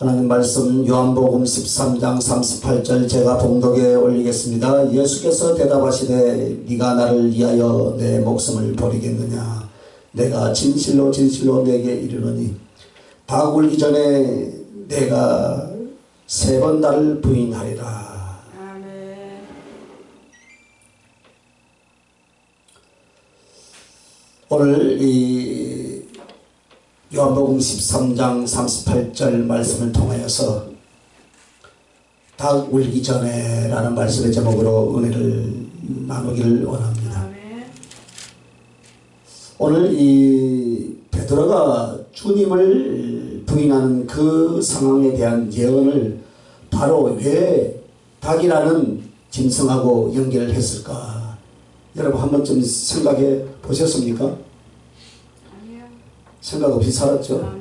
하나님 말씀 요한복음 13장 38절 제가 봉독에 올리겠습니다. 예수께서 대답하시되 네가 나를 위하여 내 목숨을 버리겠느냐. 내가 진실로 진실로 내게 이르노니 닭 울기 전에 내가 3번 나를 부인하리라. 아멘. 오늘 이 요한복음 13장 38절 말씀을 통하여서 닭 울기 전에 라는 말씀의 제목으로 은혜를 나누기를 원합니다. 오늘 이 베드로가 주님을 부인하는 그 상황에 대한 예언을 바로 왜 닭이라는 짐승하고 연결했을까? 여러분 한 번쯤 생각해 보셨습니까? 생각 없이 살았죠.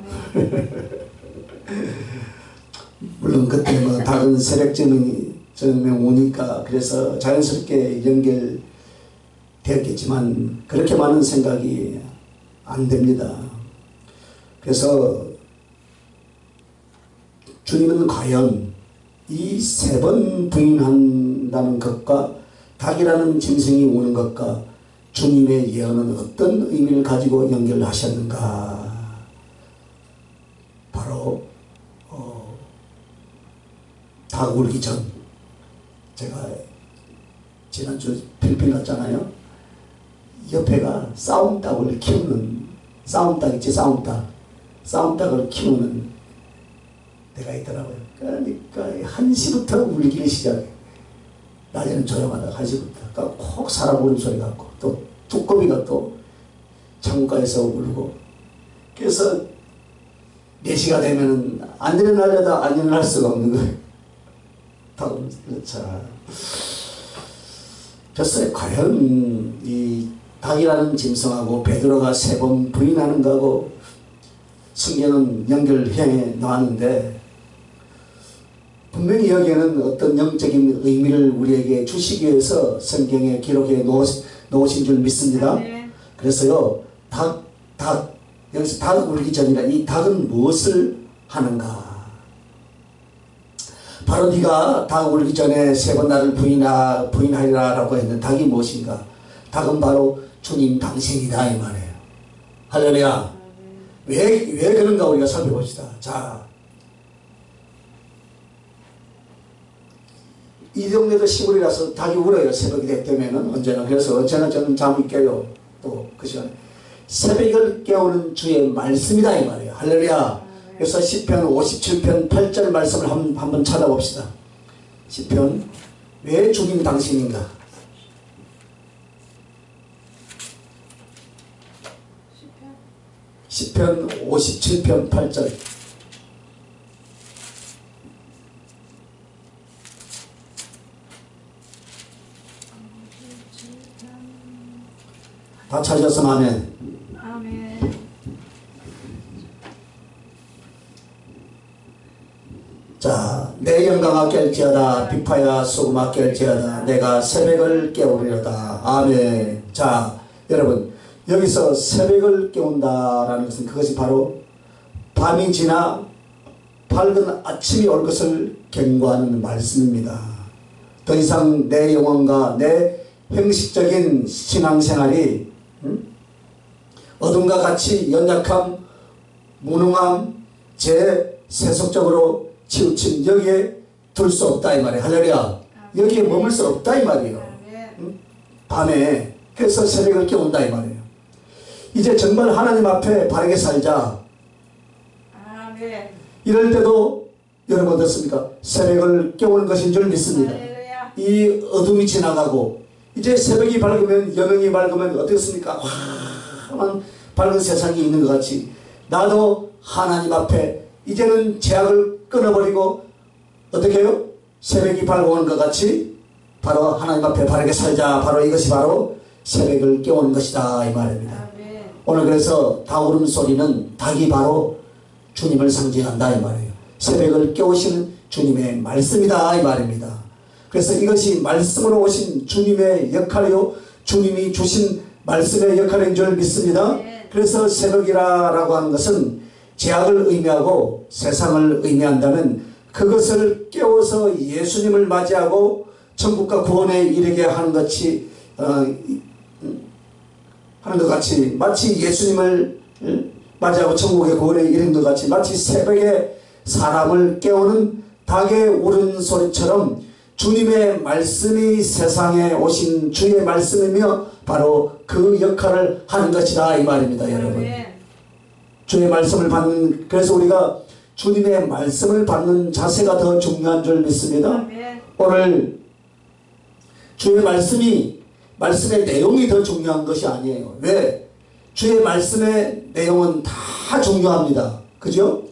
물론 그때 뭐 닭은 세력증명 오니까 그래서 자연스럽게 연결되었겠지만 그렇게 많은 생각이 안 됩니다. 그래서 주님은 과연 이 3번 부인한다는 것과 닭이라는 짐승이 오는 것과 주님의 예언은 어떤 의미를 가지고 연결하셨는가? 바로 닭 울기 전, 제가 지난주 필리핀 갔잖아요. 옆에가 싸움닭을 키우는, 싸움닭 있지, 싸움닭을 키우는 데가 있더라고요. 그러니까 1시부터 울기 시작해. 낮에는 조용하다가 1시부터 콕 사람 우는 소리 같고 또 두꺼비가 또 창가에서 울고, 그래서 4시가 되면은 안 일어나려다 안 일어날 수가 없는 거예요. 자, 글쎄 과연 이 닭이라는 짐승하고 베드로가 3번 부인하는 거하고 성경은 연결해 나왔는데, 분명히 여기에는 어떤 영적인 의미를 우리에게 주시기 위해서 성경에 기록해 놓으신 줄 믿습니다. 그래서요, 여기서 닭 울기 전이라, 이 닭은 무엇을 하는가? 바로 네가 닭 울기 전에 3번 나를 부인하리라 라고 했는 닭이 무엇인가? 닭은 바로 주님 당신이다 이 말이에요. 할렐루야. 왜 그런가 우리가 살펴봅시다. 자, 이 동네도 시골이라서 닭이 울어요. 새벽이 되면은 언제나. 그래서 언제나 저는 잠이 깨요. 또 그 시간에 새벽을 깨우는 주의 말씀이다 이 말이에요. 할렐루야. 그래서 시편 57편 8절 말씀을 한번 찾아봅시다. 시편, 왜 주님 당신인가? 시편 57편 8절. 다 찾았으면 아멘. 아멘. 자, 내 영광아 깰지어다, 비파야 소금아 깰지어다, 내가 새벽을 깨우리로다. 아멘. 자, 여러분, 여기서 새벽을 깨운다라는 것은 그것이 바로 밤이 지나 밝은 아침이 올 것을 경고하는 말씀입니다. 더 이상 내 영혼과 내 형식적인 신앙생활이 어둠과 같이 연약함, 무능함, 세속적으로 치우친 여기에 둘 수 없다 이 말이에요. 할렐루야. 여기에 머물 수 없다 이 말이에요. 밤에. 그래서 새벽을 깨운다 이 말이에요. 이제 정말 하나님 앞에 바르게 살자. 아멘. 이럴 때도 여러분 어떻습니까? 새벽을 깨우는 것인 줄 믿습니다. 할렐루야. 이 어둠이 지나가고 이제 새벽이 밝으면, 여명이 밝으면 어떻습니까? 환한 밝은 세상이 있는 것 같이 나도 하나님 앞에 이제는 죄악을 끊어버리고 어떻게 해요? 새벽이 밝아오는 것 같이 바로 하나님 앞에 바르게 살자. 바로 이것이 바로 새벽을 깨우는 것이다 이 말입니다. 아멘. 오늘 그래서 닭 울음소리는 닭이 바로 주님을 상징한다 이 말이에요. 새벽을 깨우시는 주님의 말씀이다 이 말입니다. 그래서 이것이 말씀으로 오신 주님의 역할이요, 주님이 주신 말씀의 역할인 줄 믿습니다. 그래서 새벽이라고 하는 것은 죄악을 의미하고 세상을 의미한다면 그것을 깨워서 예수님을 맞이하고 천국과 구원에 이르게 하는 것이 마치 예수님을 맞이하고 천국의 구원에 이른 것 같이 마치 새벽에 사람을 깨우는 닭의 울음소리처럼 주님의 말씀이 세상에 오신 주의 말씀이며 바로 그 역할을 하는 것이다 이 말입니다. 여러분, 주의 말씀을 받는, 그래서 우리가 주님의 말씀을 받는 자세가 더 중요한 줄 믿습니다. 오늘 주의 말씀의 내용이 더 중요한 것이 아니에요. 왜? 주의 말씀의 내용은 다 중요합니다. 그죠?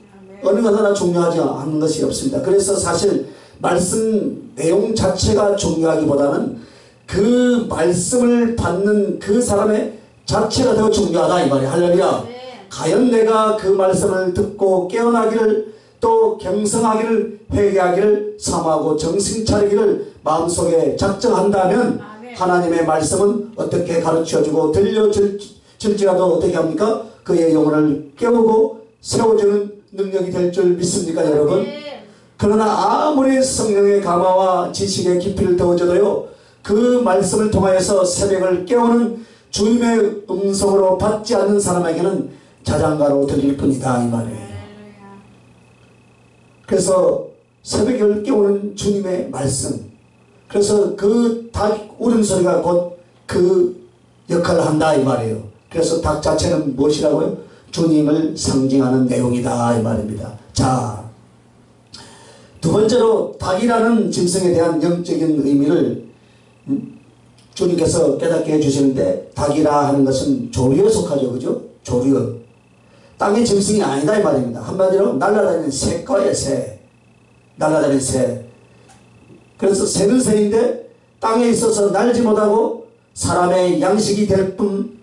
어느 것 하나 중요하지 않은 것이 없습니다. 그래서 사실 말씀 내용 자체가 중요하기보다는 그 말씀을 받는 그 사람의 자체가 더 중요하다 이 말이에요. 할렐루야. 과연 내가 그 말씀을 듣고 깨어나기를, 또 경성하기를, 회개하기를, 사모하고 정신 차리기를 마음속에 작정한다면 하나님의 말씀은 어떻게 가르쳐주고 들려줄지라도 어떻게 합니까? 그의 영혼을 깨우고 세워주는 능력이 될 줄 믿습니까 여러분? 그러나 아무리 성령의 감화와 지식의 깊이를 더워줘도요, 그 말씀을 통하여서 새벽을 깨우는 주님의 음성으로 받지 않는 사람에게는 자장가로 들릴 뿐이다 이 말이에요. 그래서 새벽을 깨우는 주님의 말씀, 그래서 그 닭 울음소리가 곧 그 역할을 한다 이 말이에요. 그래서 닭 자체는 무엇이라고요? 주님을 상징하는 내용이다 이 말입니다. 자, 두 번째로 닭이라는 짐승에 대한 영적인 의미를 주님께서 깨닫게 해주시는데, 닭이라 하는 것은 조류에 속하죠. 그죠? 조류. 땅의 짐승이 아니다 이 말입니다. 한마디로 날아다니는 새거예요. 새. 날아다니는 새. 그래서 새는 새인데 땅에 있어서 날지 못하고 사람의 양식이 될 뿐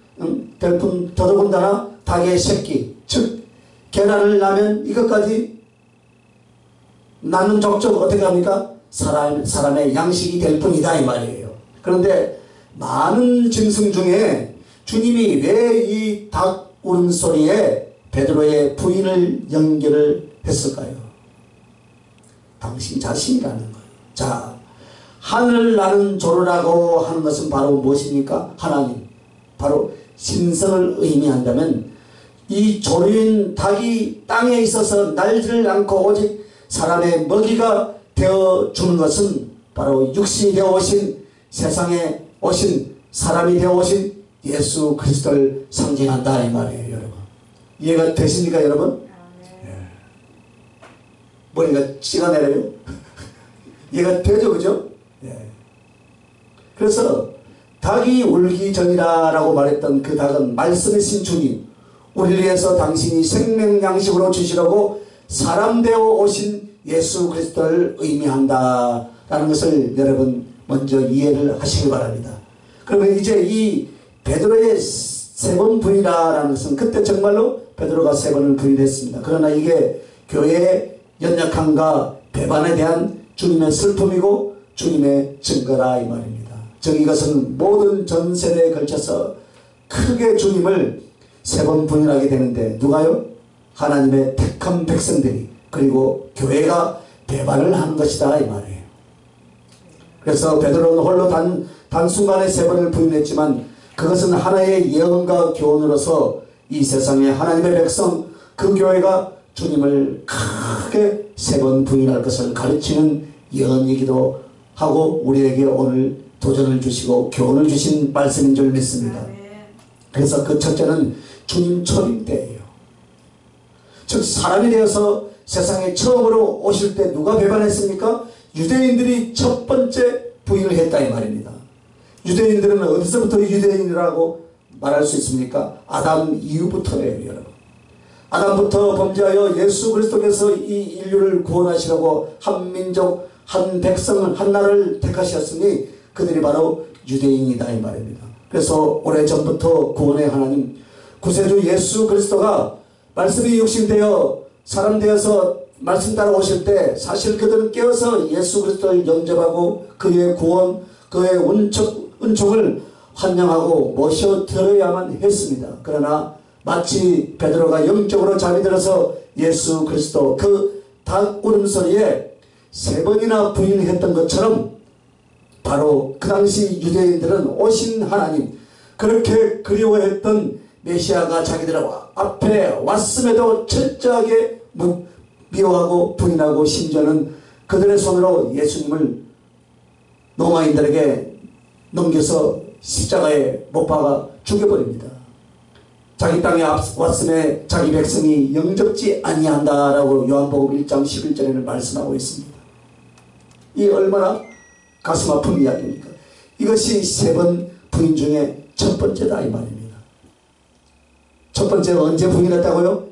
더더군다나 닭의 새끼, 즉 계란을 낳으면 이것까지 낳는 족족 어떻게 합니까? 사람의 양식이 될 뿐이다 이 말이에요. 그런데 많은 짐승 중에 주님이 왜 이 닭 울음소리에 베드로의 부인을 연결을 했을까요? 당신 자신이라는 거예요. 자, 하늘 나는 조르라고 하는 것은 바로 무엇입니까? 하나님, 바로 신성을 의미한다면 이 조류인 닭이 땅에 있어서 날지를 않고 오직 사람의 먹이가 되어주는 것은 바로 육신이 되어 오신, 세상에 오신, 사람이 되어 오신 예수 그리스도를 상징한다 이 말이에요. 여러분, 이해가 되십니까 여러분? 예. 머리가 찌가 내려요? 이해가 되죠? 그죠? 예. 그래서 닭이 울기 전이라고 말했던 그 닭은 말씀이신 주님, 우리를 위해서 당신이 생명양식으로 주시려고 사람 되어 오신 예수 그리스도를 의미한다라는 것을 여러분 먼저 이해를 하시기 바랍니다. 그러면 이제 이 베드로의 세 번 부인이라는 것은 그때 정말로 베드로가 세 번을 부인했습니다. 그러나 이게 교회의 연약함과 배반에 대한 주님의 슬픔이고 주님의 증거라 이 말입니다. 즉 이것은 모든 전 세대에 걸쳐서 크게 주님을 세 번 부인하게 되는데 누가요? 하나님의 택한 백성들이, 그리고 교회가 배반을 하는 것이다 이 말이에요. 그래서 베드로는 홀로 단순간에 세 번을 부인했지만 그것은 하나의 예언과 교훈으로서 이 세상에 하나님의 백성, 그 교회가 주님을 크게 세 번 부인할 것을 가르치는 예언이기도 하고 우리에게 오늘 도전을 주시고 교훈을 주신 말씀인 줄 믿습니다. 그래서 그 첫째는 주님 초림 때예요. 즉 사람이 되어서 세상에 처음으로 오실 때 누가 배반했습니까? 유대인들이 첫 번째 부인을 했다 이 말입니다. 유대인들은 어디서부터 유대인이라고 말할 수 있습니까? 아담 이후부터예요 여러분. 아담부터 범죄하여 예수 그리스도께서 이 인류를 구원하시려고 한 민족, 한 백성을, 한 나라를 택하셨으니 그들이 바로 유대인이다 이 말입니다. 그래서 오래전부터 구원의 하나님, 구세주 예수 그리스도가 말씀이 육신되어 사람 되어서 말씀 따라 오실 때 사실 그들은 깨어서 예수 그리스도를 영접하고 그의 구원, 그의 은총을 환영하고 모셔드려야만 했습니다. 그러나 마치 베드로가 영적으로 잠이 들어서 예수 그리스도 그 닭 울음소리에 3번이나 부인했던 것처럼 바로 그 당시 유대인들은 오신 하나님, 그렇게 그리워했던 메시아가 자기들 앞에 왔음에도 철저하게 미워하고 부인하고 심지어는 그들의 손으로 예수님을 로마인들에게 넘겨서 십자가에 못 박아 죽여버립니다. 자기 땅에 왔음에 자기 백성이 영접지 아니한다라고 요한복음 1장 11절에는 말씀하고 있습니다. 이 얼마나 가슴 아픈 이야기입니까? 이것이 3번 부인 중에 첫 번째다 이 말입니다. 첫 번째 언제 부인했다고요?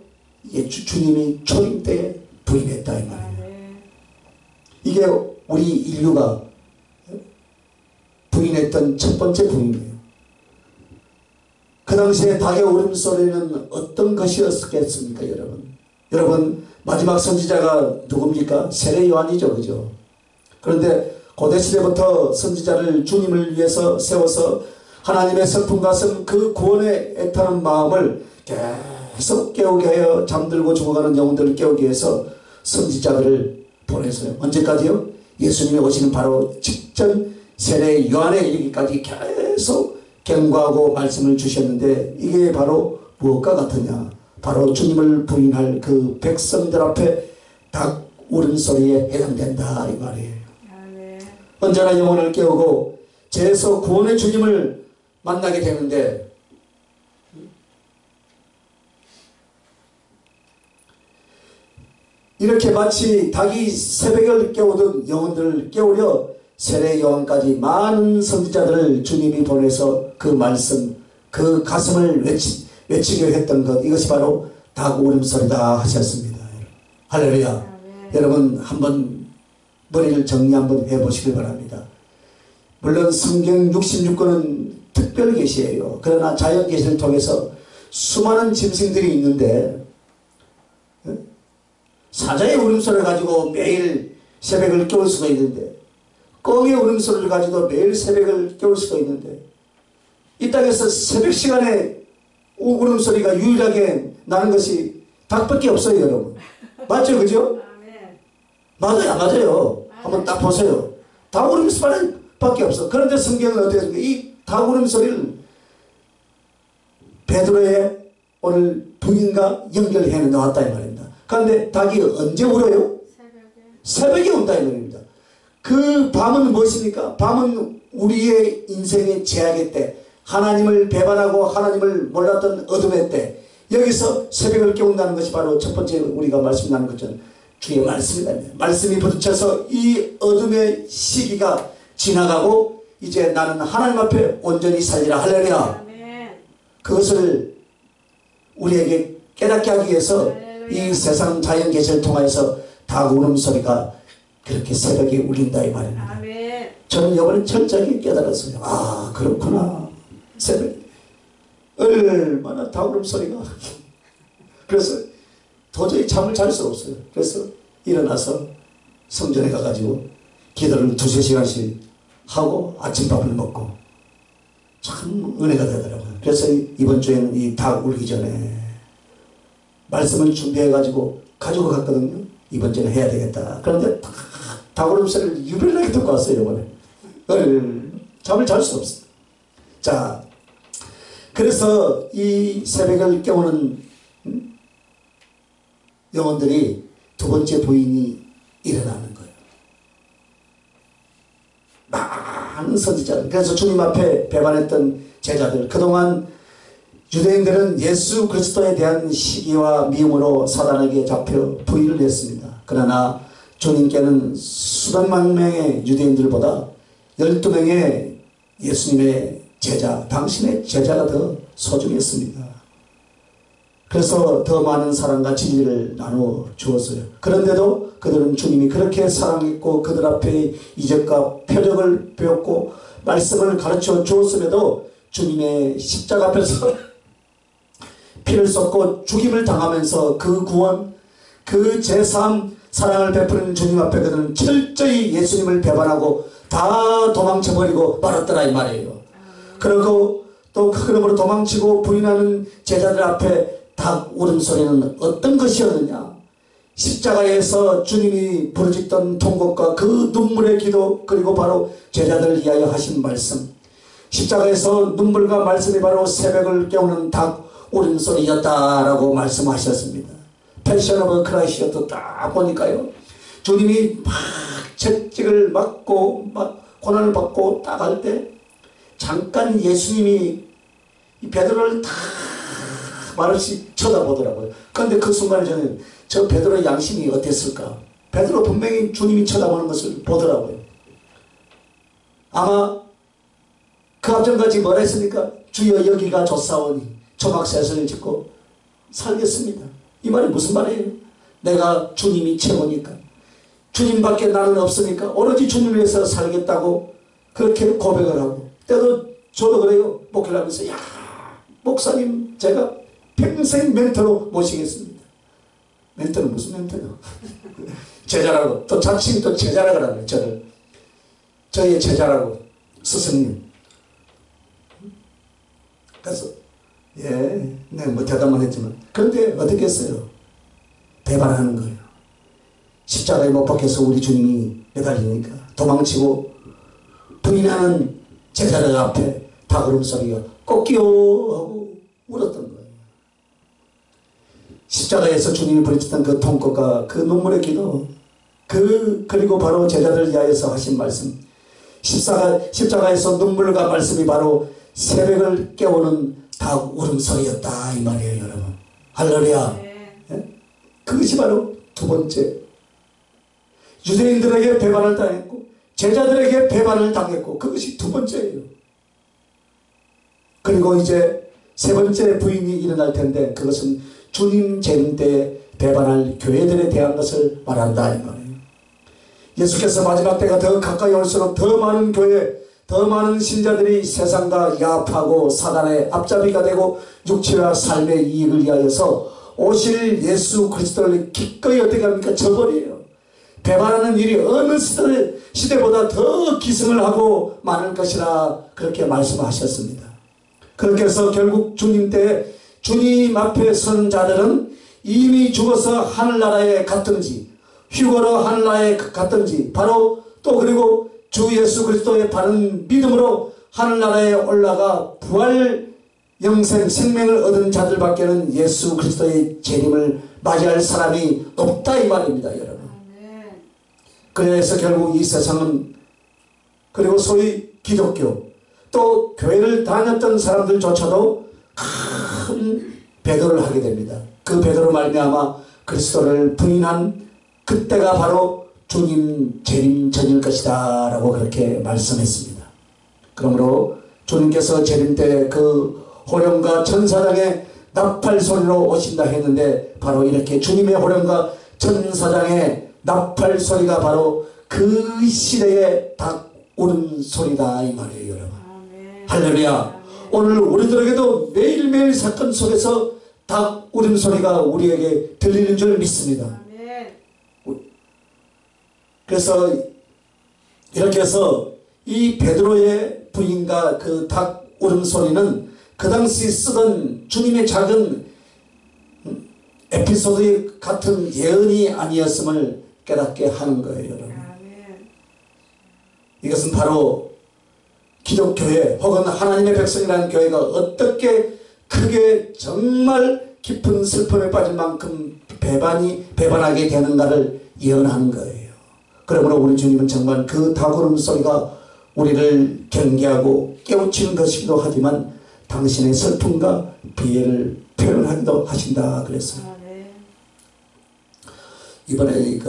주님이 초림 때에 부인했다 이 말이에요. 이게 우리 인류가 부인했던 첫 번째 부인이에요. 그 당시에 닭의 울음소리는 어떤 것이었겠습니까 여러분? 여러분 마지막 선지자가 누굽니까? 세례 요한이죠. 그죠? 그런데 고대시대부터 선지자를 주님을 위해서 세워서 하나님의 슬픔 가슴 그 구원에 애타는 마음을 계속 깨우게 하여 잠들고 죽어가는 영혼들을 깨우기 위해서 선지자들을 보내서요. 언제까지요? 예수님이 오시는 바로 직전 세례 요한에 이르기까지 계속 경고하고 말씀을 주셨는데 이게 바로 무엇과 같으냐? 바로 주님을 부인할 그 백성들 앞에 닭 울음소리에 해당된다 이 말이에요. 언제나 영혼을 깨우고 죄에서 구원의 주님을 만나게 되는데 이렇게 마치 닭이 새벽을 깨우던 영혼들을 깨우려 세례 요한까지 많은 선지자들을 주님이 보내서 그 말씀, 그 가슴을 외치게 했던 것, 이것이 바로 닭 울음소리다 하셨습니다. 할렐루야. 여러분 한번 머리를 정리 한번 해보시길 바랍니다. 물론 성경 66권은 특별 계시예요. 그러나 자연 계시를 통해서 수많은 짐승들이 있는데 사자의 울음소리를 가지고 매일 새벽을 깨울 수가 있는데 꿩의 울음소리를 가지고 매일 새벽을 깨울 수가 있는데 이 땅에서 새벽 시간에 울음소리가 유일하게 나는 것이 닭밖에 없어요 여러분. 맞죠 그죠? 맞아요 안 맞아요? 한번 딱 보세요. 닭 울음소리밖에 없어. 그런데 성경은 어떻게 했습니까? 이 닭 울음소리를 베드로의 오늘 부인과 연결해 놓았다 이 말입니다. 그런데 닭이 언제 울어요? 새벽에 온다 이 말입니다. 그 밤은 무엇입니까? 밤은 우리의 인생의 죄악의 때, 하나님을 배반하고 하나님을 몰랐던 어둠의 때, 여기서 새벽을 깨운다는 것이 바로 첫 번째 우리가 말씀 나눈 것처럼 주의 말씀이다. 말씀이 부딪혀서 이 어둠의 시기가 지나가고 이제 나는 하나님 앞에 온전히 살리라. 할렐루야. 그것을 우리에게 깨닫게 하기 위해서 이 세상 자연 계시를 통해서 닭 울음소리가 그렇게 새벽에 울린다 이 말입니다. 저는 이번에 철저하게 깨달았어요. 아 그렇구나. 새벽 얼마나 닭 울음소리가 그래서 도저히 잠을 잘 수 없어요. 그래서 일어나서 성전에 가가지고 기도를 2-3시간씩 하고 아침밥을 먹고 참 은혜가 되더라고요. 그래서 이번 주에는 이 닭 울기 전에 말씀을 준비해가지고 가지고 갔거든요. 이번 주에 해야 되겠다. 그런데 닭 울음소리를 유별나게 듣고 왔어요. 이번에 잠을 잘 수 없어요. 자, 그래서 이 새벽을 깨우는 영혼들이 두 번째 부인이 일어나는 거예요. 많은 선지자들. 그래서 주님 앞에 배반했던 제자들, 그동안 유대인들은 예수 그리스도에 대한 시기와 미움으로 사단에게 잡혀 부인을 했습니다. 그러나 주님께는 수백만 명의 유대인들보다 12명의 예수님의 제자, 당신의 제자가 더 소중했습니다. 그래서 더 많은 사랑과 진리를 나누어 주었어요. 그런데도 그들은 주님이 그렇게 사랑했고 그들 앞에 이적과 표적을 배웠고 말씀을 가르쳐 주었음에도 주님의 십자가 앞에서 피를 쏟고 죽임을 당하면서 그 구원, 그 제3 사랑을 베푸는 주님 앞에 그들은 철저히 예수님을 배반하고 다 도망쳐버리고 말았더라 이 말이에요. 그리고 또 그러므로 도망치고 부인하는 제자들 앞에 닭 울음소리는 어떤 것이었느냐? 십자가에서 주님이 부르짖던 통곡과 그 눈물의 기도, 그리고 바로 제자들을 위하여 하신 말씀, 십자가에서 눈물과 말씀이 바로 새벽을 깨우는 닭 울음소리였다라고 말씀하셨습니다. 패션 오브 크라이스트도 딱 보니까요, 주님이 막 채찍을 맞고 막 고난을 받고 딱 할 때 잠깐 예수님이 이 베드로를 다 말없이 쳐다보더라고요. 그런데 그 순간에 저는 저 베드로의 양심이 어땠을까? 베드로 분명히 주님이 쳐다보는 것을 보더라고요. 아마 그 앞전까지 뭐라 했습니까? 주여 여기가 좋사오니 초막셋을 짓고 살겠습니다. 이 말이 무슨 말이에요? 내가 주님이 최고니까, 주님밖에 나는 없으니까 오로지 주님을 위해서 살겠다고 그렇게 고백을 하고, 때도 저도 그래요. 목회를 하면서, 야, 목사님 제가 평생 멘토로 모시겠습니다. 멘토는 무슨 멘토요? 제자라고, 또 자칭 또 제자라고 하네요. 저를 저희의 제자라고, 스승님. 그래서 예, 네, 뭐 대답만 했지만, 그런데 어떻게 했어요? 배반하는 거예요. 십자가에 못 박혀서 우리 주님이 매달리니까 도망치고 부인하는 제자들 앞에 닭 울음소리가 꺾여 하고 울었던 거예요. 십자가에서 주님이 부르짖던 그 통곡과 그 눈물의 기도, 그리고 바로 제자들을 위하여서 하신 말씀, 십자가에서 눈물과 말씀이 바로 새벽을 깨우는 닭 울음소리였다 이 말이에요, 여러분. 할렐루야. 예? 그것이 바로 두 번째, 유대인들에게 배반을 당했고 제자들에게 배반을 당했고, 그것이 두 번째예요. 그리고 이제 세 번째 부인이 일어날 텐데, 그것은 주님 재림 때 배반할 교회들에 대한 것을 말한다 이 말이에요. 예수께서 마지막 때가 더 가까이 올수록 더 많은 교회, 더 많은 신자들이 세상과 야합하고 사단의 앞잡이가 되고 육체와 삶의 이익을 위하여서 오실 예수 그리스도를 기꺼이 어떻게 합니까? 저버려요. 배반하는 일이 어느 시대보다 더 기승을 하고 많을 것이라 그렇게 말씀하셨습니다. 그렇게 해서 결국 주님 때 주님 앞에 선 자들은 이미 죽어서 하늘나라에 갔든지 휴거로 하늘나라에 갔든지, 바로 또 그리고 주 예수 그리스도의 바른 믿음으로 하늘나라에 올라가 부활 영생 생명을 얻은 자들밖에는 예수 그리스도의 재림을 맞이할 사람이 없다 이 말입니다, 여러분. 그래서 결국 이 세상은, 그리고 소위 기독교 또 교회를 다녔던 사람들조차도 큰 배도를 하게 됩니다. 그 배도로 말미암아 그리스도를 부인한 그때가 바로 주님 재림 전일 것이다 라고 그렇게 말씀했습니다. 그러므로 주님께서 재림 때 그 호령과 천사장의 나팔 소리로 오신다 했는데, 바로 이렇게 주님의 호령과 천사장의 나팔 소리가 바로 그 시대의 닭 울음소리다 이 말이에요, 여러분. 아멘. 할렐루야. 오늘 우리들에게도 매일매일 사건 속에서 닭 울음소리가 우리에게 들리는 줄 믿습니다. 아멘. 그래서 이렇게 해서 이 베드로의 부인과 그 닭 울음소리는 그 당시 쓰던 주님의 작은 에피소드 같은 예언이 아니었음을 깨닫게 하는 거예요, 여러분. 아멘. 이것은 바로 기독교회 혹은 하나님의 백성이라는 교회가 어떻게 크게 정말 깊은 슬픔에 빠질 만큼 배반하게 되는가를 예언하는 거예요. 그러므로 우리 주님은 정말 그 닭울음 소리가 우리를 경계하고 깨우치는 것이기도 하지만 당신의 슬픔과 비애를 표현하기도 하신다 그랬어요. 아멘. 이번에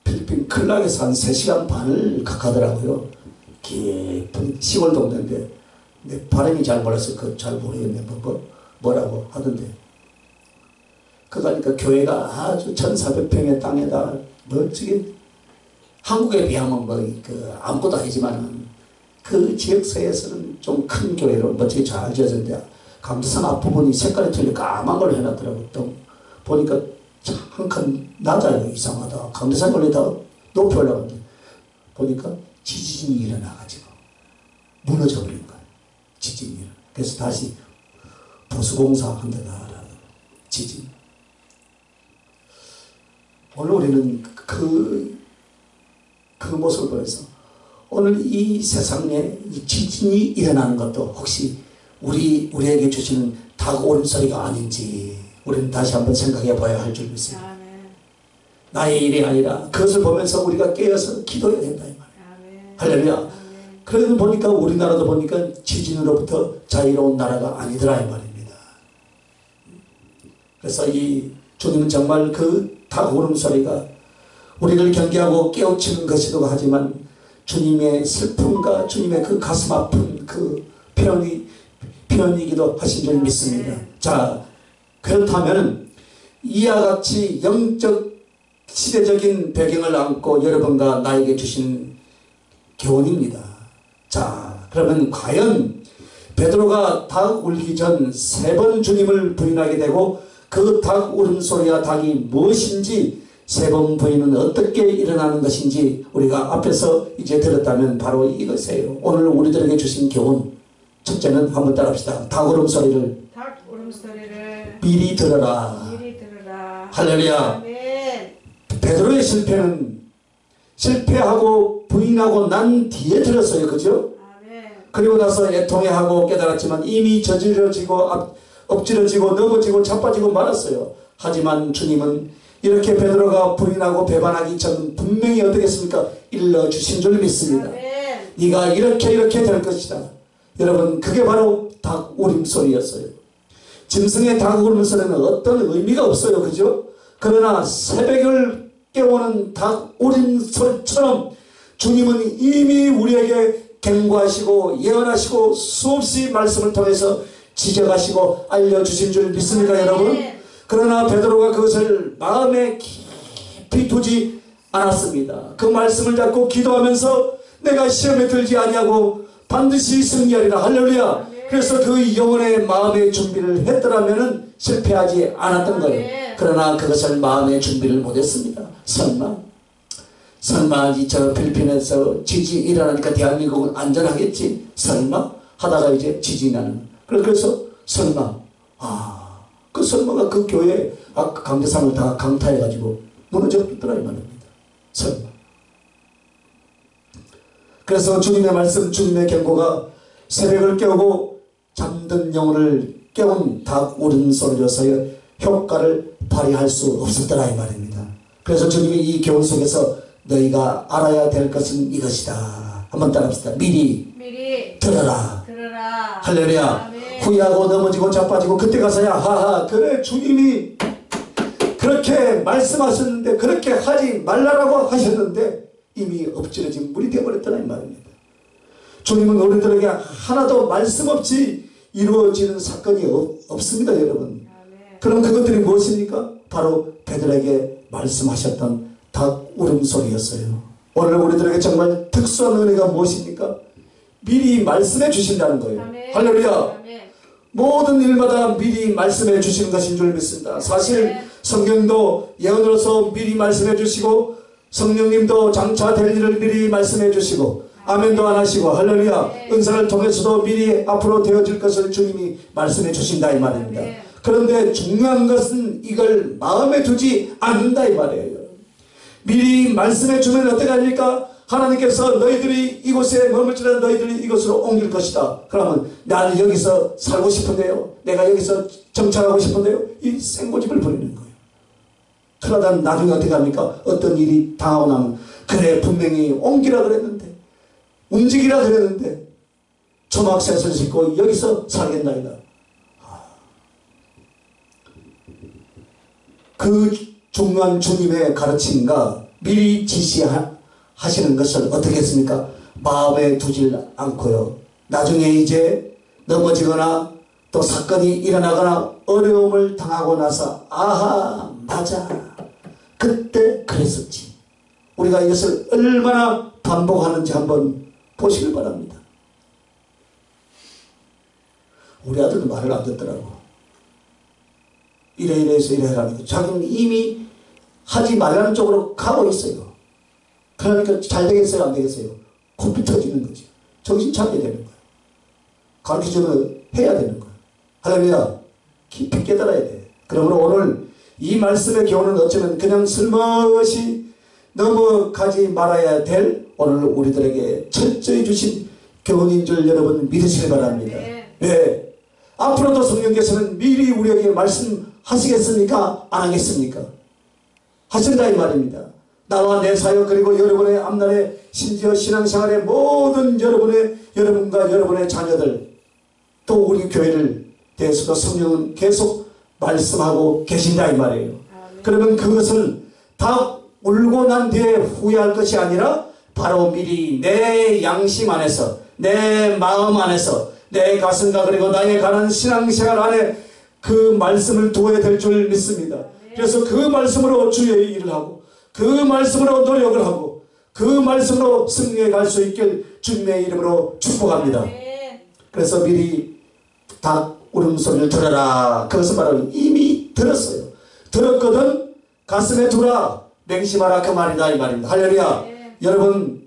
필리핀 클락에서 한 3시간 반을 각하더라고요. 깊은 시골 동네인데, 근데 발음이 잘 몰라서 잘 모르겠네. 뭐라고 하던데. 그러니까 교회가 아주 1400평의 땅에다 멋지게, 한국에 비하면 아무것도 아니지만 그 지역사회에서는 좀 큰 교회로 멋지게 잘 지어졌는데, 감도산 앞부분이 색깔이 틀려 까만 걸 해놨더라고요. 또 보니까 한 칸 낮아요. 이상하다. 감도산 올리다가 높이 올라갔는데 보니까 지진이 일어나가지고 무너져버린 거예요. 지진이. 그래서 다시 보수공사 한다라는 지진. 오늘 우리는 그 모습을 보면서 오늘 이 세상에 이 지진이 일어나는 것도 혹시 우리에게 주시는 다가오는 소리가 아닌지 우리는 다시 한번 생각해 봐야 할 줄 믿습니다. 아멘. 나의 일이 아니라 그것을 보면서 우리가 깨어서 기도해야 된다 이 말이에요. 할렐루야. 그래도 보니까 우리나라도 보니까 지진으로부터 자유로운 나라가 아니더라 이 말입니다. 그래서 이 주님은 정말 그 다가오는 소리가 우리를 경계하고 깨우치는 것이기도 하지만 주님의 슬픔과 주님의 그 가슴 아픈 그 표현이기도 하신 줄 믿습니다. 자, 그렇다면 이와 같이 영적 시대적인 배경을 안고 여러분과 나에게 주신 교훈입니다. 자, 그러면 과연 베드로가 닭 울기 전 3번 주님을 부인하게 되고 그 닭 울음소리와 닭이 무엇인지 3번 부인은 어떻게 일어나는 것인지 우리가 앞에서 이제 들었다면 바로 이것이에요. 오늘 우리들에게 주신 교훈. 첫째는 한번 따라합시다. 닭 울음소리를 미리 들어라. 할렐루야. 아멘. 베드로의 실패는 실패하고 부인하고 난 뒤에 들었어요. 그죠? 아멘. 그리고 나서 애통해하고 깨달았지만 이미 저지러지고 엎질러지고 넘어지고 자빠지고 말았어요. 하지만 주님은 이렇게 베드로가 부인하고 배반하기 전 분명히 어떻겠습니까? 일러주신 줄 믿습니다. 아멘. 네가 이렇게 될 것이다. 여러분 그게 바로 닭 울음소리였어요. 짐승의 닭 울음소리는 어떤 의미가 없어요. 그죠? 그러나 새벽을 깨우는 닭 울음소리처럼 주님은 이미 우리에게 경고하시고 예언하시고 수없이 말씀을 통해서 지적하시고 알려주신 줄 믿습니다. 여러분. 그러나 베드로가 그것을 마음에 깊이 두지 않았습니다. 그 말씀을 잡고 기도하면서 내가 시험에 들지 아니하고 반드시 승리하리라. 할렐루야. 그래서 그 영혼의 마음의 준비를 했더라면 실패하지 않았던 거예요. 그러나 그것을 마음의 준비를 못했습니다. 설마 저 필리핀에서 지진이 일어나니까 대한민국은 안전하겠지? 설마? 하다가 이제 지진이 나는. 그래서 설마. 그 설마가 그 교회 강대상을 다 강타해가지고 무너졌더라 이 말입니다. 설마. 그래서 주님의 말씀, 주님의 경고가 새벽을 깨우고 잠든 영혼을 깨운 닭 울음소리로서의 효과를 발휘할 수 없었더라 이 말입니다. 그래서 주님이 이 교훈 속에서 너희가 알아야 될 것은 이것이다. 한번 따라합시다. 미리 들어라. 할렐루야. 후회하고 넘어지고 자빠지고 그때 가서야 하하 그래 주님이 그렇게 말씀하셨는데 그렇게 하지 말라라고 하셨는데 이미 엎질러진 물이 되어버렸더라 이 말입니다. 주님은 우리들에게 하나도 말씀 없이 이루어지는 사건이 없습니다. 여러분. 그럼 그것들이 무엇입니까? 바로 베드로에게 말씀하셨던 닭 울음소리였어요. 오늘 우리들에게 정말 특수한 은혜가 무엇입니까? 미리 말씀해 주신다는 거예요. 할렐루야. 모든 일마다 미리 말씀해 주시는 것인 줄 믿습니다. 사실 성경도 예언으로서 미리 말씀해 주시고 성령님도 장차 될 일을 미리 말씀해 주시고 아멘도 안 하시고 할렐루야. 은사를 통해서도 미리 앞으로 되어질 것을 주님이 말씀해 주신다 이 말입니다. 그런데 중요한 것은 이걸 마음에 두지 않는다 이 말이에요. 미리 말씀해 주면 어떻게 합니까? 하나님께서 너희들이 이곳에 머물지라 너희들이 이곳으로 옮길 것이다. 그러면 나는 여기서 살고 싶은데요. 내가 여기서 정착하고 싶은데요. 이 생고집을 부리는 거예요. 그러다 나중에 어떻게 합니까? 어떤 일이 당하고 나면 그래 분명히 옮기라 그랬는데 움직이라 그랬는데 초막셋을 짓고 여기서 살겠나이다. 그 중요한 주님의 가르침과 미리 지시하시는 것을 어떻게 했습니까? 마음에 두질 않고요. 나중에 이제 넘어지거나 또 사건이 일어나거나 어려움을 당하고 나서 아하 맞아 그때 그랬었지. 우리가 이것을 얼마나 반복하는지 한번 보시길 바랍니다. 우리 아들도 말을 안 듣더라고. 이래 해서 이래 하라니까 자기는 이미 하지 말라는 쪽으로 가고 있어요. 그러니까 잘 되겠어요 안 되겠어요? 코피 터지는 거지. 정신 차려야 되는 거예요. 가르쳐주면 해야 되는 거야. 할렐루야. 깊이 깨달아야 돼. 그러므로 오늘 이 말씀의 교훈은 어쩌면 그냥 슬며시 넘어가지 말아야 될 오늘 우리들에게 철저히 주신 교훈인 줄 여러분 믿으시기 바랍니다. 네. 앞으로도 성령께서는 미리 우리에게 말씀하시겠습니까? 안 하겠습니까? 하신다 이 말입니다. 나와 내 사역 그리고 여러분의 앞날에 심지어 신앙생활의 모든 여러분과 여러분의 자녀들 또 우리 교회를 대해서도 성령은 계속 말씀하고 계신다 이 말이에요. 그러면 그것을 다 울고 난 뒤에 후회할 것이 아니라 바로 미리 내 양심 안에서 내 마음 안에서 내 가슴과 그리고 나의 가는 신앙생활 안에 그 말씀을 두어야 될 줄 믿습니다. 그래서 그 말씀으로 주의 일을 하고 그 말씀으로 노력을 하고 그 말씀으로 승리해 갈 수 있길 주님의 이름으로 축복합니다. 그래서 미리 닭 울음소리를 들어라. 그것은 바로 이미 들었어요. 들었거든 가슴에 두라. 맹심하라 그 말이다 이 말입니다. 할렐루야. 여러분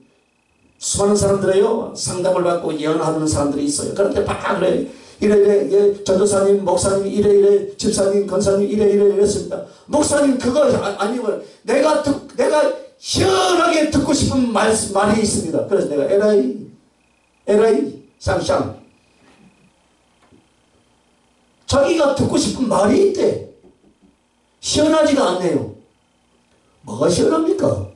수많은 사람들에요 상담을 받고 예언하는 사람들이 있어요. 그런데 막 그래 이래 예, 전도사님 목사님 이래 집사님 권사님 이래 이랬습니다. 목사님 그거 아니고 내가 시원하게 듣고 싶은 말이 있습니다. 그래서 내가 에라이 쌍쌍 자기가 듣고 싶은 말이 있대. 시원하지가 않네요. 뭐가 시원합니까?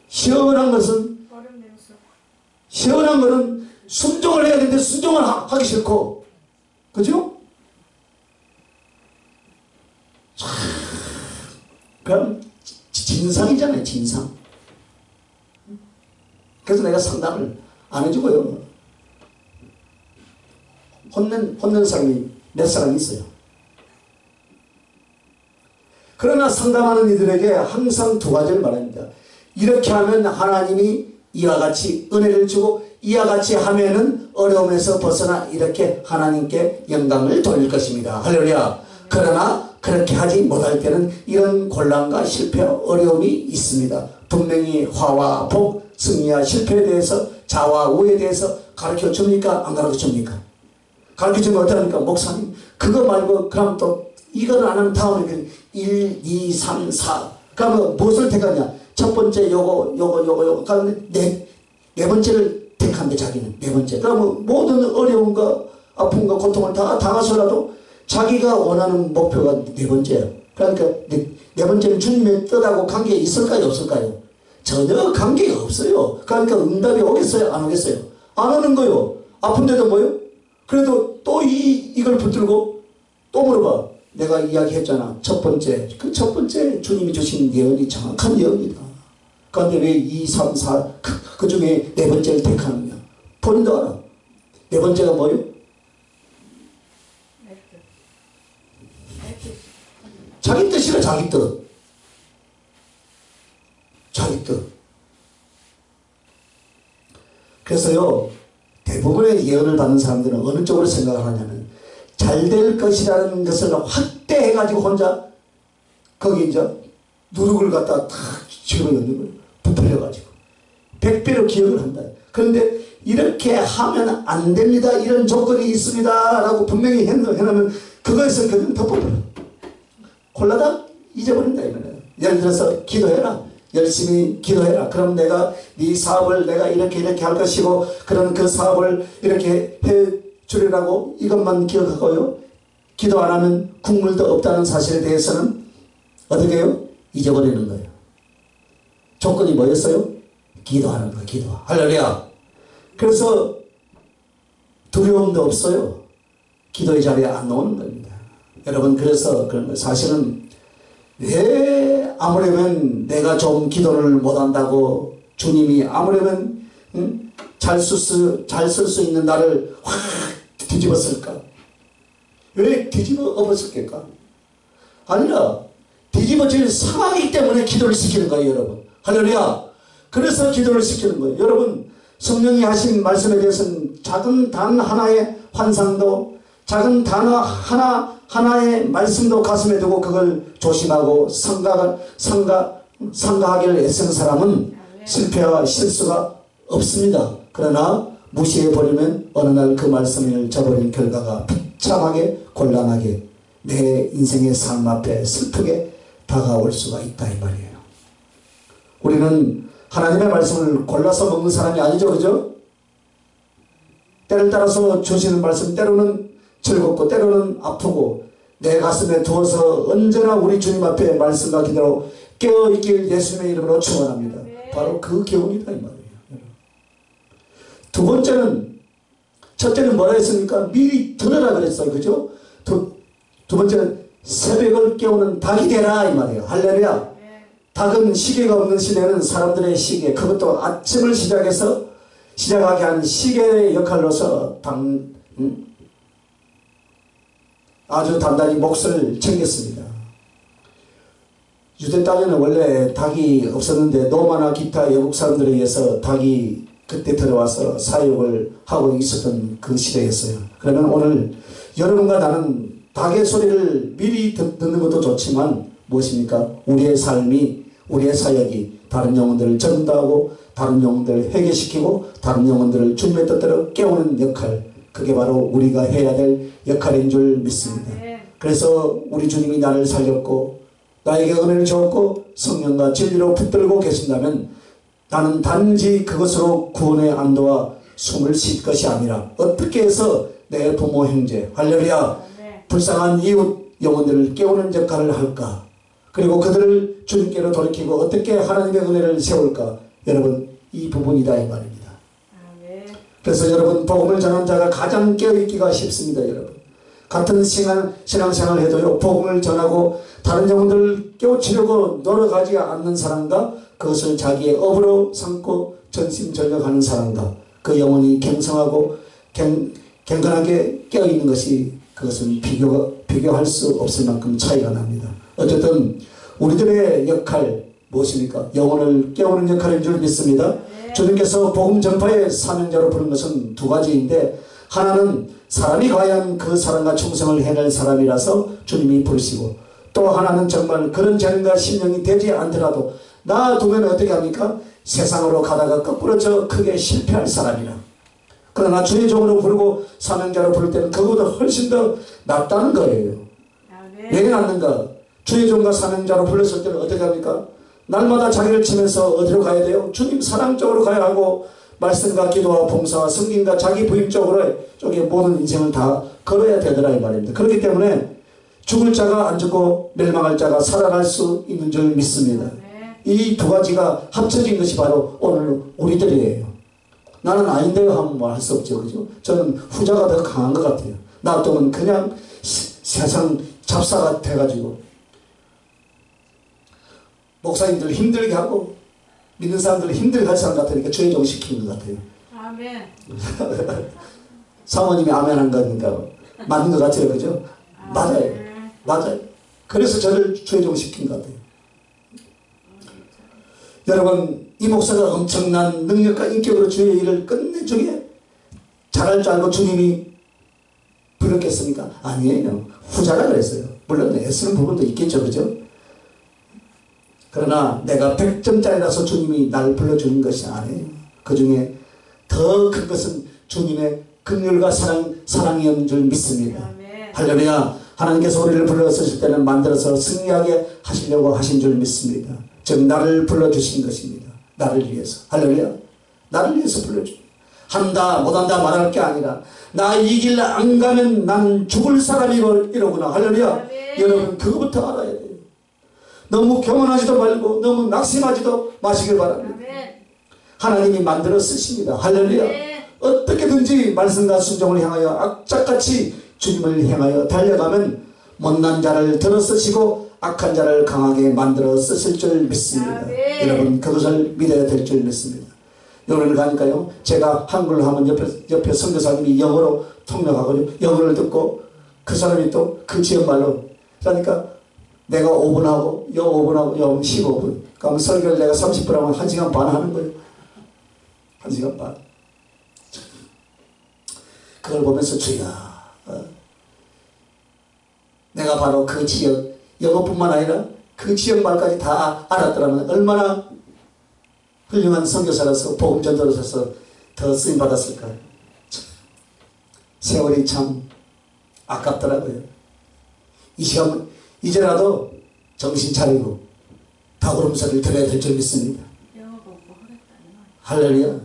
시원한 것은 시원한 것은 순종을 해야 되는데 순종을 하기 싫고 그죠? 그럼 진상이잖아요. 진상. 그래서 내가 상담을 안 해주고요. 혼낸 사람이 몇 사람 있어요. 그러나 상담하는 이들에게 항상 두 가지를 말합니다. 이렇게 하면 하나님이 이와 같이 은혜를 주고 이와 같이 하면은 어려움에서 벗어나 이렇게 하나님께 영광을 돌릴 것입니다. 할렐루야. 그러나 그렇게 하지 못할 때는 이런 곤란과 실패와 어려움이 있습니다. 분명히 화와 복, 승리와 실패에 대해서 자와 우에 대해서 가르쳐 줍니까? 안 가르쳐 줍니까? 가르쳐 주면 어떡합니까? 목사님 그거 말고 그럼 또 이거를 안 하면 다음에 1, 2, 3, 4 그러면 무엇을 택하냐? 첫 번째 요거 그런데 네 번째를 택한대 자기는 네 번째. 그러면 모든 어려움과 아픔과 고통을 다 당하서라도 자기가 원하는 목표가 네 번째예요. 그러니까 네 번째는 주님의 뜻하고 관계가 있을까요? 없을까요? 전혀 관계가 없어요. 그러니까 응답이 오겠어요? 안 오겠어요? 안 오는 거요. 아픈데도 뭐요? 그래도 또 이걸 붙들고 또 물어봐. 내가 이야기했잖아. 첫 번째. 그 첫 번째 주님이 주신 예언이 정확한 예언이다. 그런데 왜 2, 3, 4 그 중에 네 번째를 택하느냐. 본인도 알아. 네 번째가 뭐요? 자기 뜻이라 자기 뜻. 자기 뜻. 그래서요. 대부분의 예언을 받는 사람들은 어느 쪽으로 생각을 하냐면 잘 될 것이라는 것을 확대해가지고 혼자 거기 이제 누룩을 갖다 탁 집어넣는 거예요. 부풀려가지고 100배로 기억을 한다. 그런데 이렇게 하면 안 됩니다. 이런 조건이 있습니다. 라고 분명히 해놓으면 그거에서 그냥 덮어버려. 콜라다 잊어버린다 이거는. 예를 들어서 기도해라. 열심히 기도해라. 그럼 내가 네 사업을 내가 이렇게 할 것이고 그런 그 사업을 이렇게 해 주리라고 이것만 기억하고요. 기도 안 하면 국물도 없다는 사실에 대해서는 어떻게 해요? 잊어버리는 거예요. 조건이 뭐였어요? 기도하는 거예요. 기도. 할렐루야. 그래서 두려움도 없어요. 기도의 자리에 안 나오는 겁니다. 여러분 그래서 그런 거예요. 사실은 왜 아무래면 내가 좀 기도를 못한다고 주님이 아무래면 잘 쓸 수 있는 나를 확 뒤집었을까? 왜 뒤집어 엎었을까? 아니라 뒤집어질 상황이기 때문에 기도를 시키는 거예요. 여러분 할렐루야. 그래서 기도를 시키는 거예요. 여러분 성령이 하신 말씀에 대해서는 작은 단 하나의 환상도 작은 단어 하나의 말씀도 가슴에 두고 그걸 조심하고 상가하기를 애쓰는 사람은 실패와 실수가 없습니다. 그러나 무시해버리면 어느 날 그 말씀을 저버린 결과가 비참하게 곤란하게 내 인생의 삶 앞에 슬프게 다가올 수가 있다 이 말이에요. 우리는 하나님의 말씀을 골라서 먹는 사람이 아니죠. 그죠? 때를 따라서 주시는 말씀 때로는 즐겁고 때로는 아프고 내 가슴에 두어서 언제나 우리 주님 앞에 말씀과 기도로 깨어있길 예수님의 이름으로 축원합니다. 바로 그 교훈이다 이 말이에요. 두 번째는, 첫째는 뭐라 했습니까? 미리 들으라 그랬어요. 그죠? 두 번째는 새벽을 깨우는 닭이 되라 이 말이에요. 할렐루야. 닭은 시계가 없는 시대는 사람들의 시계, 그것도 아침을 시작하게 하는 시계의 역할로서 아주 단단히 몫을 챙겼습니다. 유대 땅에는 원래 닭이 없었는데 노마나 기타 외국 사람들에 의해서 닭이 그때 들어와서 사육을 하고 있었던 그 시대였어요. 그러면 오늘 여러분과 나는 닭의 소리를 미리 듣는 것도 좋지만 무엇입니까? 우리의 삶이, 우리의 사역이 다른 영혼들을 전도하고 다른 영혼들을 회개시키고 다른 영혼들을 주님의 뜻대로 깨우는 역할, 그게 바로 우리가 해야 될 역할인 줄 믿습니다. 그래서 우리 주님이 나를 살렸고 나에게 은혜를 주었고 성령과 진리로 붙들고 계신다면 나는 단지 그것으로 구원의 안도와 숨을 쉴 것이 아니라 어떻게 해서 내 부모 형제, 할렐루야, 불쌍한 이웃 영혼들을 깨우는 역할을 할까, 그리고 그들을 주님께로 돌이키고 어떻게 하나님의 은혜를 세울까. 여러분, 이 부분이다 이 말입니다. 그래서 여러분, 복음을 전하는 자가 가장 깨어있기가 쉽습니다. 여러분, 같은 신앙생활을 해도요, 복음을 전하고 다른 영혼들을 깨우치려고 노력하지 않는 사람과 그것을 자기의 업으로 삼고 전심전력하는 사람과 그 영혼이 갱성하고 경건하게 깨어있는 것이, 그것은 비교할 수 없을 만큼 차이가 납니다. 어쨌든 우리들의 역할 무엇입니까? 영혼을 깨우는 역할인 줄 믿습니다. 주님께서 복음 전파의 사명자로 부른 것은 두 가지인데, 하나는 사람이 과연 그 사랑과 충성을 해낼 사람이라서 주님이 부르시고, 또 하나는 정말 그런 재능과 심령이 되지 않더라도 놔두면 어떻게 합니까? 세상으로 가다가 거꾸로 저 크게 실패할 사람이라. 그러나 주의 종으로 부르고 사명자로 부를 때는 그보다 훨씬 더 낫다는 거예요. 왜 낫는가? 주의 종과 사명자로 불렀을 때는 어떻게 합니까? 날마다 자기를 치면서 어디로 가야 돼요? 주님 사랑 쪽으로 가야 하고, 말씀과 기도와 봉사와 성김과 자기 부인 쪽에 모든 인생을 다 걸어야 되더라 이 말입니다. 그렇기 때문에 죽을 자가 안 죽고 멸망할 자가 살아갈 수 있는 줄 믿습니다. 이 두 가지가 합쳐진 것이 바로 오늘 우리들이에요. 나는 아닌데요 하면 뭐 할 수 없죠. 그죠? 저는 후자가 더 강한 것 같아요. 놔두면 그냥 세상 잡사가 돼가지고 목사님들 힘들게 하고 믿는 사람들 힘들게 할 사람 같으니까 주의 종 시키는 것 같아요. 아멘. 사모님이 아멘 한 거니까 맞는 것 같아요. 그죠? 맞아요. 맞아요. 그래서 저를 주의 종 시킨 것 같아요. 여러분, 이 목사가 엄청난 능력과 인격으로 주의 일을 끝내주게 잘할 줄 알고 주님이 부르겠습니까? 아니에요. 후자라 그랬어요. 물론 애쓰는 부분도 있겠죠. 그죠? 그러나 내가 100점짜리라서 주님이 나를 불러주는 것이 아니에요. 그 중에 더 큰 것은 주님의 긍휼과 사랑이었는 줄 믿습니다. 할렐루야. 하나님께서 우리를 불러쓰실 때는 만들어서 승리하게 하시려고 하신 줄 믿습니다. 즉 나를 불러주신 것입니다. 나를 위해서. 할렐루야. 나를 위해서 불러줍니다. 한다 못한다 말할 게 아니라 나 이 길 안 가면 난 죽을 사람이로구나. 할렐루야. 여러분 그거부터 알아야 돼요. 너무 교만하지도 말고 너무 낙심하지도 마시길 바랍니다. 하나님이 만들어 쓰십니다. 할렐루야. 어떻게든지 말씀과 순종을 향하여 악착같이 주님을 향하여 달려가면 못난 자를 들어 쓰시고 악한 자를 강하게 만들어 쓰실 줄 믿습니다. 여러분 그것을 믿어야 될 줄 믿습니다. 여론을 가니까요, 제가 한글로 하면 옆에 선교사님이 영어로 통역하거든요. 영어를 듣고 그 사람이 또 그 지역말로 그러니까 내가 5분 하고 영 5분 하고 영 15분 그러면 설교를 내가 30분 하면 1시간 반 하는 거예요. 1시간 반. 그걸 보면서 주야, 내가 바로 그 지역 영어뿐만 아니라 그 지역 말까지 다 알았더라면 얼마나 훌륭한 선교사로서 복음 전도로서 더 쓰임받았을까? 세월이 참 아깝더라고요. 이 시간 이제라도 정신 차리고 다구름소리를 들어야 될 줄 믿습니다. 영어 공부하겠다. 할렐루야.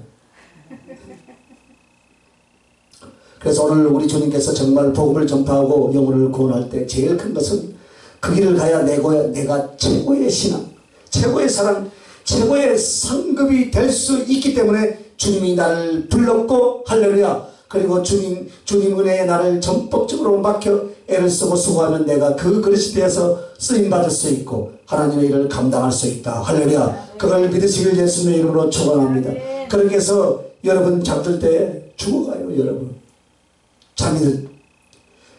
그래서 오늘 우리 주님께서 정말 복음을 전파하고 영혼을 구원할 때 제일 큰 것은 그 길을 가야 내가 최고의 신앙, 최고의 사랑, 최고의 상급이 될 수 있기 때문에 주님이 나를 불렀고, 할렐루야. 그리고 주님 은혜에 나를 전폭적으로 맡겨 애를 쓰고 수고하면 내가 그 그릇이 되어서 쓰임받을 수 있고 하나님의 일을 감당할 수 있다. 할렐루야. 그걸 믿으시길 예수님의 이름으로 축원합니다. 그렇게 해서 여러분 잠들 때 죽어가요. 여러분 잠이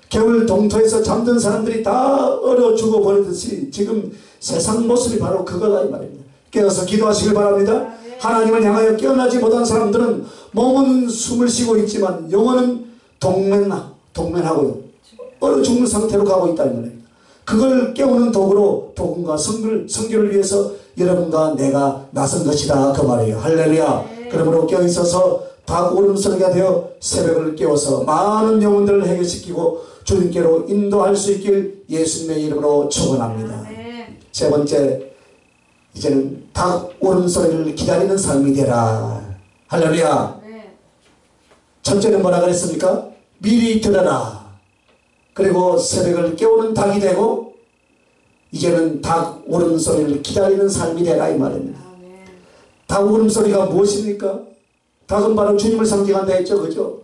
겨울 동토에서 잠든 사람들이 다 얼어 죽어버리듯이 지금 세상 모습이 바로 그거다 이 말입니다. 깨어서 기도하시길 바랍니다. 하나님을 향하여 깨어나지 못한 사람들은 몸은 숨을 쉬고 있지만 영혼은 동면하고요. 얼어 죽는 상태로 가고 있다는 말입니다. 그걸 깨우는 도구로 복음과 성교를 위해서 여러분과 내가 나선 것이다 그 말이에요. 할렐루야. 그러므로 깨어있어서 닭오름소리가 되어 새벽을 깨워서 많은 영혼들을 해결시키고 주님께로 인도할 수 있길 예수님의 이름으로 축원합니다. 세 번째, 이제는 닭 오름소리를 기다리는 삶이 되라. 할렐루야. 첫째는 뭐라 그랬습니까? 미리 들어라. 그리고 새벽을 깨우는 닭이 되고 이제는 닭 오름소리를 기다리는 삶이 되라 이 말입니다. 닭 오름소리가 무엇입니까? 닭은 바로 주님을 상징한다 했죠. 그죠?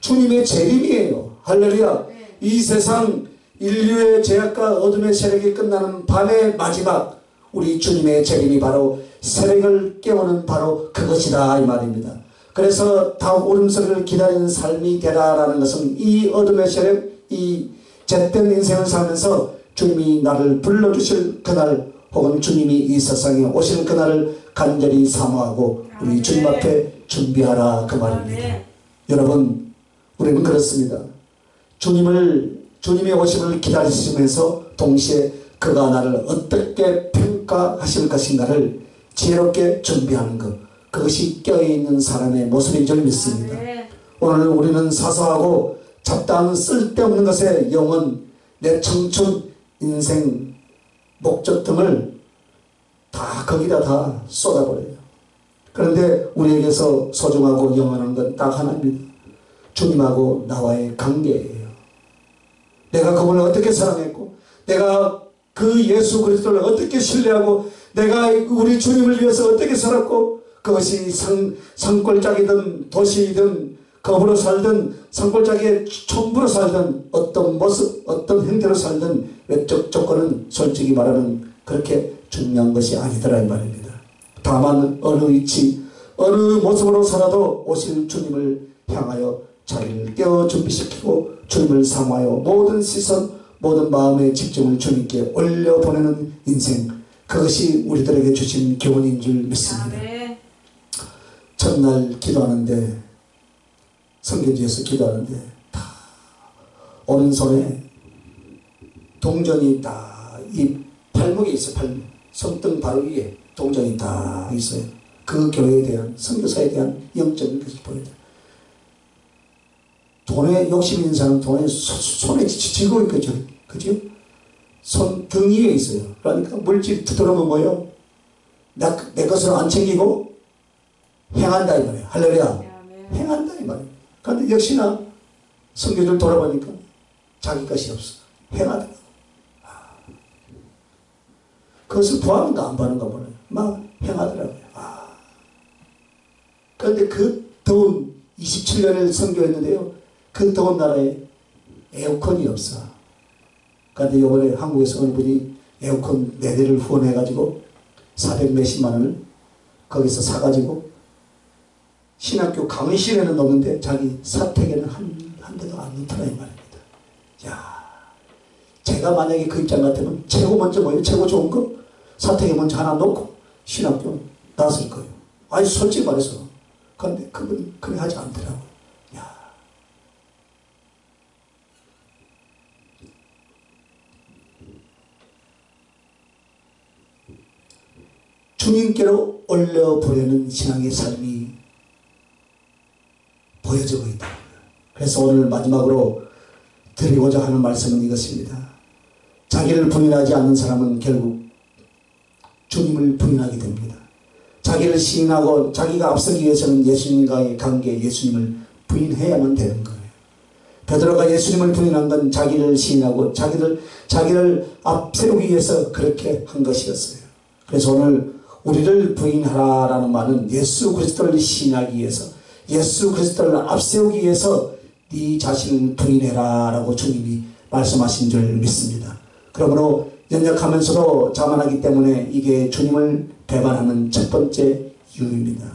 주님의 재림이에요. 할렐루야. 이 세상 인류의 죄악과 어둠의 세력이 끝나는 밤의 마지막 우리 주님의 재림이 바로 새벽을 깨우는 바로 그것이다 이 말입니다. 그래서 닭 오름소리를 기다리는 삶이 되라라는 것은 이 어둠의 세력, 이 잿된 인생을 살면서 주님이 나를 불러주실 그날 혹은 주님이 이 세상에 오실 그날을 간절히 사모하고 우리 주님 앞에 준비하라 그 말입니다. 여러분 우리는 그렇습니다. 주님의 오심을 기다리시면서 동시에 그가 나를 어떻게 평가하실 것인가를 지혜롭게 준비하는 것, 그것이 껴있는 사람의 모습인 줄 믿습니다. 오늘 우리는 사소하고 잡다한 쓸데없는 것에 영혼, 내 청춘, 인생, 목적 등을 다 거기다 다 쏟아버려요. 그런데 우리에게서 소중하고 영원한 건 딱 하나입니다. 주님하고 나와의 관계예요. 내가 그분을 어떻게 사랑했고 내가 그 예수 그리스도를 어떻게 신뢰하고 내가 우리 주님을 위해서 어떻게 살았고 그것이 산골짜기든 도시이든 거부로 살든 산골짜기에 촌부로 살든 어떤 모습 어떤 형태로 살든 외적 조건은 솔직히 말하면 그렇게 중요한 것이 아니더라 이 말입니다. 다만 어느 위치 어느 모습으로 살아도 오실 주님을 향하여 자기를 깨어 준비시키고 주님을 사모하여 모든 시선 모든 마음의 집중을 주님께 올려보내는 인생, 그것이 우리들에게 주신 교훈인 줄 믿습니다. 첫날 기도하는데 성경지에서 기도하는데 다 오른손에 동전이 다 이 팔목에 있어요. 팔목 손등 바로 위에 동전이 다 있어요. 그 교회에 대한 선교사에 대한 영적인 것을 보여줘요. 돈에 욕심 있는 사람은 돈에 손에 쥐고 있겠죠. 그죠? 손 등 위에 있어요. 그러니까 물질이 들어오면 뭐예요? 내 것으로 안 챙기고 행한다 이 말이에요. 할렐루야. 행한다 이 말이에요. 그런데 역시나 성경을 돌아보니까 자기 것이 없어. 행하더라고. 그것을 보하는가 안 보하는가 몰라요. 막 행하더라고요. 그런데 그 더운 27년을 선교했는데요. 그 더운 나라에 에어컨이 없어. 그런데 이번에 한국에서 어느 분이 에어컨 4대를 후원해가지고 400 몇십만 원을 거기서 사가지고 신학교 강의실에는 넣는데 자기 사택에는 한 대도 안 넣더라 이 말입니다. 야, 제가 만약에 그 입장 같으면 최고 먼저 뭐예요? 최고 좋은 거? 사택에 먼저 하나 놓고 신학교 나왔을 거예요. 아니 솔직히 말해서. 그런데 그분이 그래 하지 않더라고요. 야. 주님께로 올려보려는 신앙의 삶이 그래서 오늘 마지막으로 드리고자 하는 말씀은 이것입니다. 자기를 부인하지 않는 사람은 결국 주님을 부인하게 됩니다. 자기를 시인하고 자기가 앞서기 위해서는 예수님과의 관계, 예수님을 부인해야만 되는 거예요. 베드로가 예수님을 부인한 건 자기를 시인하고 자기를 앞세우기 위해서 그렇게 한 것이었어요. 그래서 오늘 우리를 부인하라라는 말은 예수 그리스도를 시인하기 위해서, 예수 그리스도를 앞세우기 위해서 네 자신을 부인해라라고 주님이 말씀하신 줄 믿습니다. 그러므로 연약하면서도 자만하기 때문에 이게 주님을 배반하는 첫 번째 이유입니다.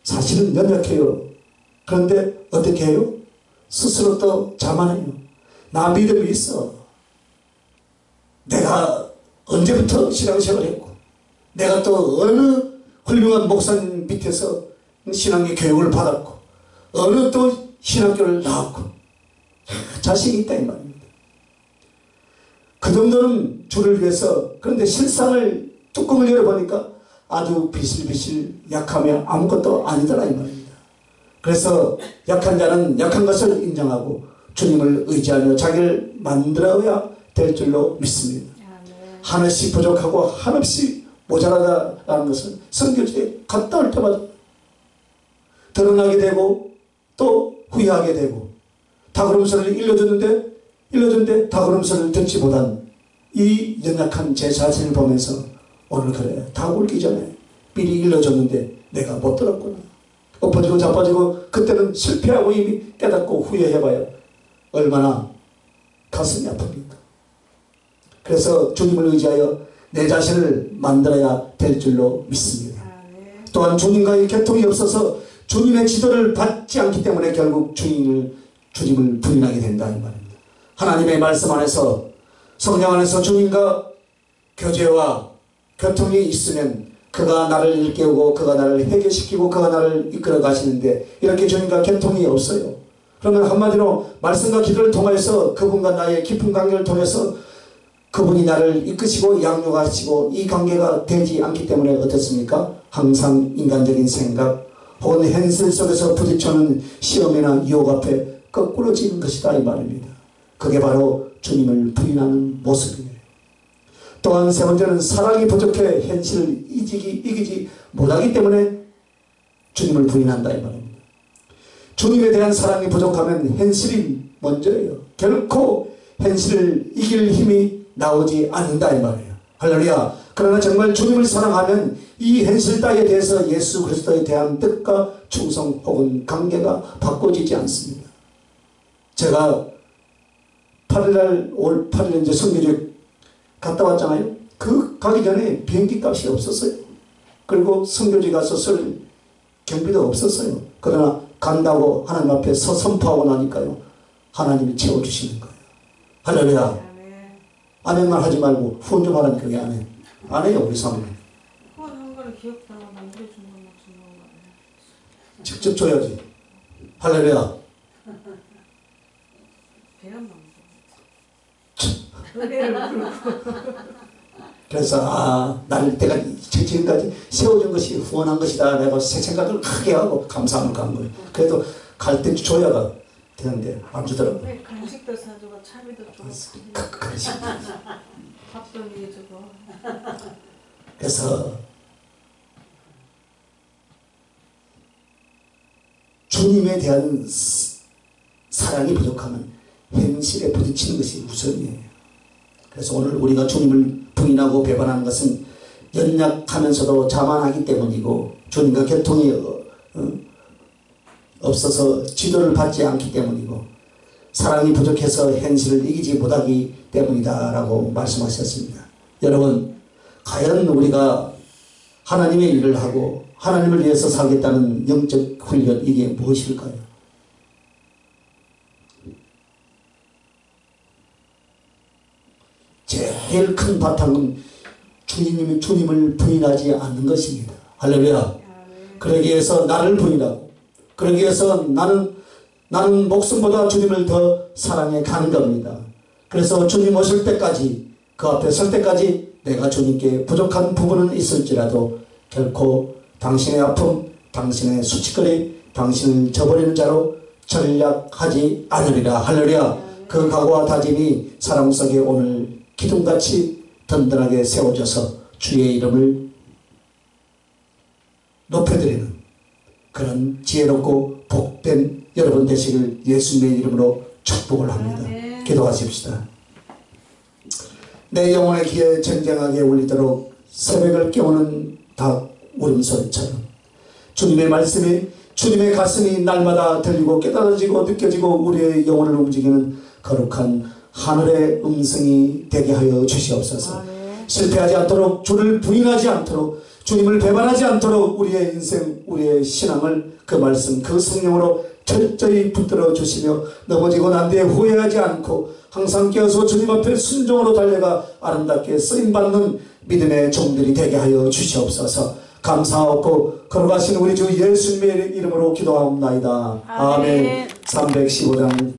사실은 연약해요. 그런데 어떻게 해요? 스스로 또 자만해요. 나 믿음이 있어. 내가 언제부터 신앙생활을 했고, 내가 또 어느 훌륭한 목사님 밑에서 신앙의 교육을 받았고, 어느 또 신학교를 나왔고, 자신이 있다 이 말입니다. 그 정도는 주를 위해서. 그런데 실상을 뚜껑을 열어보니까 아주 비실비실 약하며 아무것도 아니더라 이 말입니다. 그래서 약한 자는 약한 것을 인정하고 주님을 의지하며 자기를 만들어야 될 줄로 믿습니다. 한없이 부족하고 한없이 모자라다라는 것은 선교지에 갔다 올 때마다 드러나게 되고 또 후회하게 되고, 다그름서를 일러줬는데 다그름서를 듣지 못한 이 연약한 제 자신을 보면서 오늘 그래, 다 울기 전에 미리 일러줬는데 내가 못 들었구나. 엎어지고 자빠지고 그때는 실패하고 이미 깨닫고 후회해봐야 얼마나 가슴이 아픕니까. 그래서 주님을 의지하여 내 자신을 만들어야 될 줄로 믿습니다. 또한 주님과의 교통이 없어서 주님의 지도를 받지 않기 때문에 결국 주님을 부인하게 된다 이 말입니다. 하나님의 말씀 안에서, 성령 안에서 주님과 교제와 교통이 있으면 그가 나를 일깨우고 그가 나를 회개시키고 그가 나를 이끌어 가시는데, 이렇게 주님과 교통이 없어요. 그러면 한마디로 말씀과 기도를 통해서 그분과 나의 깊은 관계를 통해서 그분이 나를 이끄시고 양육하시고 이 관계가 되지 않기 때문에 어떻습니까? 항상 인간적인 생각 혹은 현실 속에서 부딪혀는 시험이나 유혹 앞에 거꾸로 지는 것이다 이 말입니다. 그게 바로 주님을 부인하는 모습이에요. 또한 세 번째는 사랑이 부족해 현실을 이기지 못하기 때문에 주님을 부인한다 이 말입니다. 주님에 대한 사랑이 부족하면 현실이 먼저예요. 결코 현실을 이길 힘이 나오지 않는다 이 말이에요. 할렐루야. 그러나 정말 주님을 사랑하면 이 현실 따위에 대해서 예수 그리스도에 대한 뜻과 충성 혹은 관계가 바꿔지지 않습니다. 제가 8일날 올 8일 이제 선교지 갔다 왔잖아요. 그 가기 전에 비행기 값이 없었어요. 그리고 선교지 가서 쓸 경비도 없었어요. 그러나 간다고 하나님 앞에 선포하고 나니까요, 하나님이 채워주시는 거예요. 할렐루야. 아멘만 하지 말고 후원 좀 하라니까 왜 안 해? 안 해요 우리 사모님. 후원한 거를 기억다가 만들어준 것만 주는 거예요. 직접 줘야지. 할렐루야. 배란만 먹어. 그래서 나를 내가 지금까지 세워준 것이 후원한 것이다. 내가 새 생각을 크게 하고 감사함을 간 거예요. 그래도 갈 때 줘야가 되는데 안 주더라고요. 네, 간식도 사주고 차비도 주고 그러시. 밥도 해주고. 그래서 주님에 대한 사랑이 부족하면 현실에 부딪히는 것이 우선이에요. 그래서 오늘 우리가 주님을 부인하고 배반하는 것은 연약하면서도 자만하기 때문이고, 주님과 교통이 없어서 지도를 받지 않기 때문이고, 사랑이 부족해서 현실을 이기지 못하기 때문이다 라고 말씀하셨습니다. 여러분, 과연 우리가 하나님의 일을 하고 하나님을 위해서 살겠다는 영적 훈련, 이게 무엇일까요? 제일 큰 바탕은 주님을 부인하지 않는 것입니다. 할렐루야. 그러기 위해서 나를 부인하고, 그러기 위해서 나는 목숨보다 주님을 더 사랑해 가는 겁니다. 그래서 주님 오실 때까지, 그 앞에 설 때까지 내가 주님께 부족한 부분은 있을지라도 결코 당신의 아픔, 당신의 수치거리, 당신을 저버리는 자로 전략하지 않으리라. 할렐루야. 그 각오와 다짐이 사람 속에 오늘 기둥같이 든든하게 세워져서 주의 이름을 높여드리는 그런 지혜롭고 복된 여러분 되시길 예수님의 이름으로 축복을 합니다. 기도하십시다. 내 영혼의 귀에 쟁쟁하게 울리도록 새벽을 깨우는 닭 울음소리처럼 주님의 말씀이 주님의 가슴이 날마다 들리고 깨달아지고 느껴지고 우리의 영혼을 움직이는 거룩한 하늘의 음성이 되게 하여 주시옵소서. 실패하지 않도록 주를 부인하지 않도록 주님을 배반하지 않도록 우리의 인생 우리의 신앙을 그 말씀 그 성령으로 철저히 붙들어 주시며 넘어지고 난 뒤에 후회하지 않고 항상 깨어서 주님 앞에 순종으로 달려가 아름답게 쓰임받는 믿음의 종들이 되게 하여 주시옵소서. 감사하고 걸어가신 우리 주 예수님의 이름으로 기도하옵나이다. 아멘. 315장